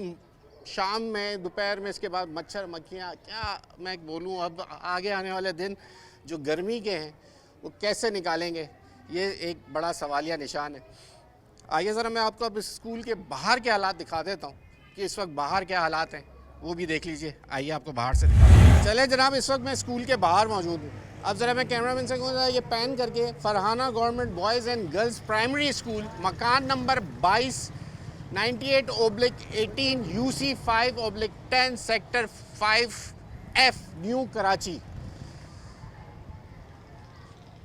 शाम में, दोपहर में, इसके बाद मच्छर मक्खियाँ, क्या मैं बोलूँ, अब आगे आने वाले दिन जो गर्मी के हैं वो कैसे निकालेंगे, ये एक बड़ा सवालिया निशान है। आइए ज़रा मैं आपको अब इस स्कूल के बाहर के हालात दिखा देता हूँ कि इस वक्त बाहर क्या हालात हैं, वो भी देख लीजिए। आइए आपको बाहर से दिखा। चले जनाब, इस वक्त मैं स्कूल के बाहर मौजूद हूँ। अब ज़रा मैं कैमरामैन से कहूँगा ये पैन करके Farhana government boys and girls primary school, मकान number 22, 98/18 UC 5/10 sector 5F, new Karachi.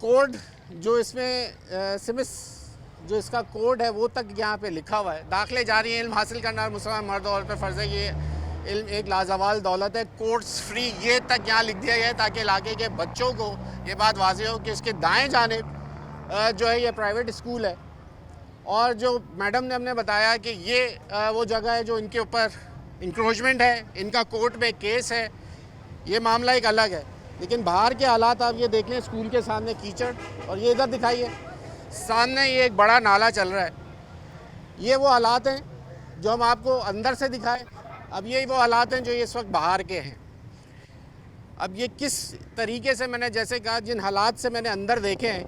Code जो इसमें सिमिस जो इसका कोड है वो तक यहाँ पे लिखा हुआ है। दाखिले जारी है, इल्म हासिल करना मुसलमान मर्द और पर फ़र्ज़ है, ये इल्म एक लाजवाल दौलत है, कोर्स फ्री, ये तक यहाँ लिख दिया गया है ताकि इलाके के बच्चों को ये बात वाज़ेह हो कि इसके दाएं जानिब जो है ये प्राइवेट स्कूल है। और जो मैडम ने हमने बताया कि ये वो जगह है जो इनके ऊपर इंक्रोचमेंट है, इनका कोर्ट में केस है, ये मामला एक अलग है। लेकिन बाहर के हालात आप ये देख लें, स्कूल के सामने कीचड़, और ये इधर दिखाइए सामने ये एक बड़ा नाला चल रहा है। ये वो हालात हैं जो हम आपको अंदर से दिखाए, अब ये वो हालात हैं जो ये इस वक्त बाहर के हैं। अब ये किस तरीके से, मैंने जैसे कहा, जिन हालात से मैंने अंदर देखे हैं,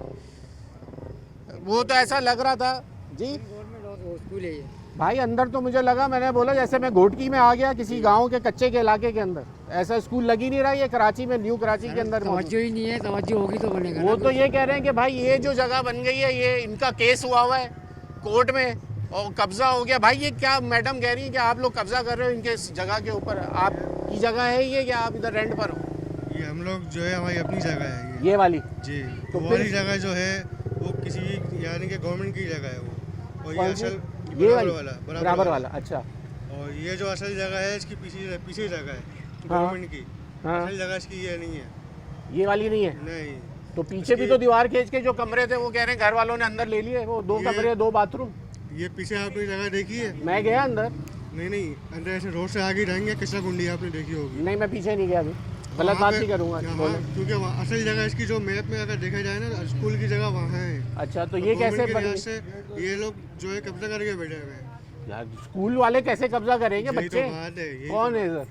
वो तो ऐसा लग रहा था जी स्कूल है ये भाई, अंदर तो मुझे लगा, मैंने बोला जैसे मैं घोटकी में आ गया किसी गांव के कच्चे के इलाके के अंदर। ऐसा स्कूल लग ही नहीं रहा, ये कराची में, न्यू कराची के अंदर तवज्जो ही नहीं है, तवज्जो होगी तो बनेगा। वो तो ये कह रहे हैं कि भाई ये जो जगह बन गई है ये इनका केस हुआ है कोर्ट में और कब्जा हो गया। भाई ये क्या मैडम कह रही है कि आप लोग कब्जा कर रहे हो इनके इस जगह के ऊपर, आपकी जगह है ये, क्या आप इधर रेंट पर हो? ये हम लोग जो है हमारी अपनी जगह है ये वाली जी। तो वो वाली जगह जो है वो किसी यानी कि गवर्नमेंट की जगह है वो, और ये असल ये वाली बराबर वाला। अच्छा, और ये जो असल जगह है इसकी पीछे जगह है गवर्नमेंट की। असल जगह इसकी ये नहीं है, ये वाली नहीं है। नहीं, तो पीछे भी तो दीवार खींच के जो कमरे थे वो कह रहे हैं घर वालों ने अंदर ले लिए, वो 2 कमरे 2 बाथरूम। ये पीछे आपने जगह देखी है? मैं गया अंदर। नहीं, अंदर ऐसे रोड से आगे रहेंगे, कचरा कुंडी आपने देखी होगी। नहीं, मैं पीछे नहीं गया अभी, गलत बात नहीं करूँगा। क्योंकि असल जगह इसकी जो मैप में अगर देखा जाए ना, स्कूल की जगह वहाँ है। अच्छा, तो ये कैसे ये लोग जो है कब्जा करके बैठे हुए हैं यार? स्कूल वाले कैसे कब्जा करेंगे? बच्चे कौन है इधर?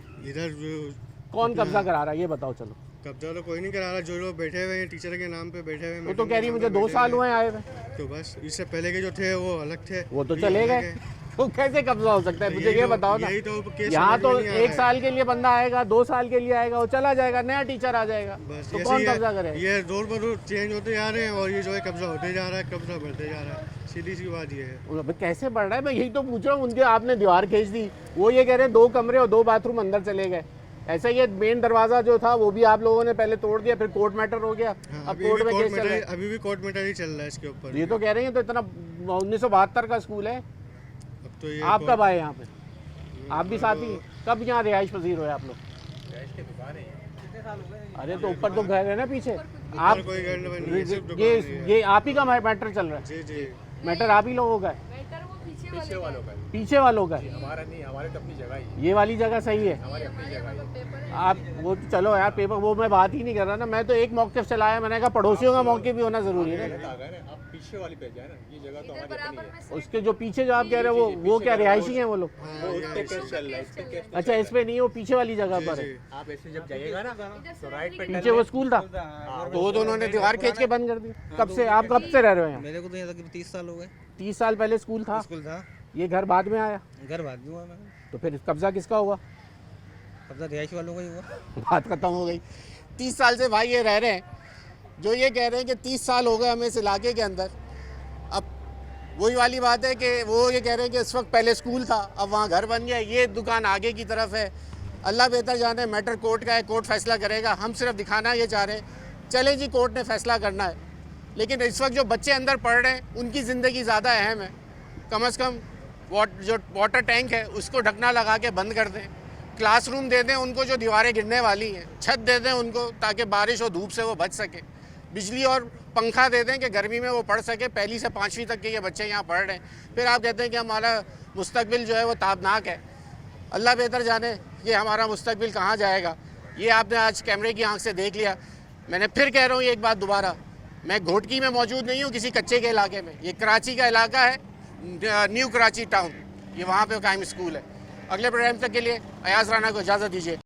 कौन कब्जा करा रहा है ये बताओ। चलो, कब्जा तो कोई नहीं करा रहा, जो लोग बैठे हुए हैं टीचर के नाम पे बैठे हुए हैं। वो तो कह रही मुझे 2 साल हुए आए हुए। तो बस इससे पहले के जो थे वो अलग थे, वो तो चले गए। वो कैसे कब्जा हो सकता है मुझे ये बताओ ना। यहाँ तो 1 साल के लिए बंदा आएगा, 2 साल के लिए आएगा, वो चला जाएगा, नया टीचर आ जाएगा, तो कौन कब्जा करेगा? ये रोड पर रोड चेंज होते जा रहे हैं और ये जो है कब्जा होते जा रहा है, कब्जा बढ़ते जा रहा है। सीधी सी बात ये है। कैसे बढ़ रहा है, मैं यही तो पूछ रहा हूँ। उनके आपने दीवार खींच दी, वो ये कह रहे हैं 2 कमरे और 2 बाथरूम अंदर चले गए। ऐसा ये मेन दरवाजा जो था वो भी आप लोगों ने पहले तोड़ दिया, फिर कोर्ट मैटर हो गया। अब कोर्ट में केस चल रहा है, अभी भी कोर्ट मैटर ही चल रहा है इसके ऊपर। ये तो कह रहे हैं तो इतना 1972 का स्कूल है। तो ये आप कब आए यहाँ पे? आप भी साथी? कब यहाँ रिहाइश पसीर हुए आप लोग? अरे तो ऊपर तो घर है ना पीछे। आप ये आप ही का मैटर चल रहा है? जी जी, मैटर आप ही लोगों का है? पीछे वालों का, पीछे वालों का है? हमारा नहीं, हमारे तो अपनी जगह ही। ये वाली जगह सही है, हमारी अपनी जगह है। आप वो तो चलो यार, पेपर वो मैं बात ही नहीं कर रहा ना। मैं तो एक मौक़िफ़ चलाया, मैंने कहा पड़ोसियों का मौक़िफ़ भी होना ज़रूरी है ना। आप पीछे वाली पे जाए ना, ये जगह तो हमारी अपनी है। उसके जो पीछे जो आप कह रहे हो वो क्या रिहायशी हैं वो लोग? अच्छा, इस पे नहीं है, वो पीछे वाली जगह पर है। आप ऐसे जब जाइएगा ना तो राइट पे पीछे वो स्कूल था, तो वो दोनों ने दीवार खींच के बंद कर दी। कब से आप कब से रह रहे हो यहाँ? मेरे को तो यहाँ तक 30 साल हो गए। 30 साल पहले स्कूल था? स्कूल था। ये घर बाद में आया? घर बाद में हुआ मैंने, तो फिर कब्जा किसका हुआ? कब्जा रिहायशी वालों का ही हुआ। बात खत्म हो गई। 30 साल से भाई ये रह रहे हैं, जो ये कह रहे हैं कि 30 साल हो गए हमें इस इलाके के अंदर। अब वही वाली बात है कि वो ये कह रहे हैं कि इस वक्त पहले स्कूल था, अब वहाँ घर बन गया, ये दुकान आगे की तरफ है। अल्लाह बेहतर जाने, मैटर कोर्ट का है, कोर्ट फैसला करेगा। हम सिर्फ दिखाना ये चाह रहे हैं, चले जी कोर्ट ने फैसला करना है, लेकिन इस वक्त जो बच्चे अंदर पढ़ रहे हैं उनकी ज़िंदगी ज़्यादा अहम है। कम से कम जो वाटर टैंक है उसको ढकना लगा के बंद कर दें, क्लासरूम दे दें उनको जो दीवारें गिरने वाली हैं, छत दे दें उनको ताकि बारिश और धूप से वो बच सके, बिजली और पंखा दे दें कि गर्मी में वो पढ़ सके। पहली से 5वीं तक के ये बच्चे यहाँ पढ़ रहे हैं। फिर आप कहते हैं कि हमारा मुस्तकबिल जो है वो ताबनाक है। अल्लाह बेहतर जाने कि हमारा मुस्तकबिल कहाँ जाएगा। ये आपने आज कैमरे की आंख से देख लिया। मैंने फिर कह रहा हूँ एक बात दोबारा, मैं घोटकी में मौजूद नहीं हूँ किसी कच्चे के इलाके में, ये कराची का इलाका है, न्यू कराची टाउन, ये वहाँ पे कायम स्कूल है। अगले प्रोग्राम तक के लिए अयाज राना को इजाज़त दीजिए।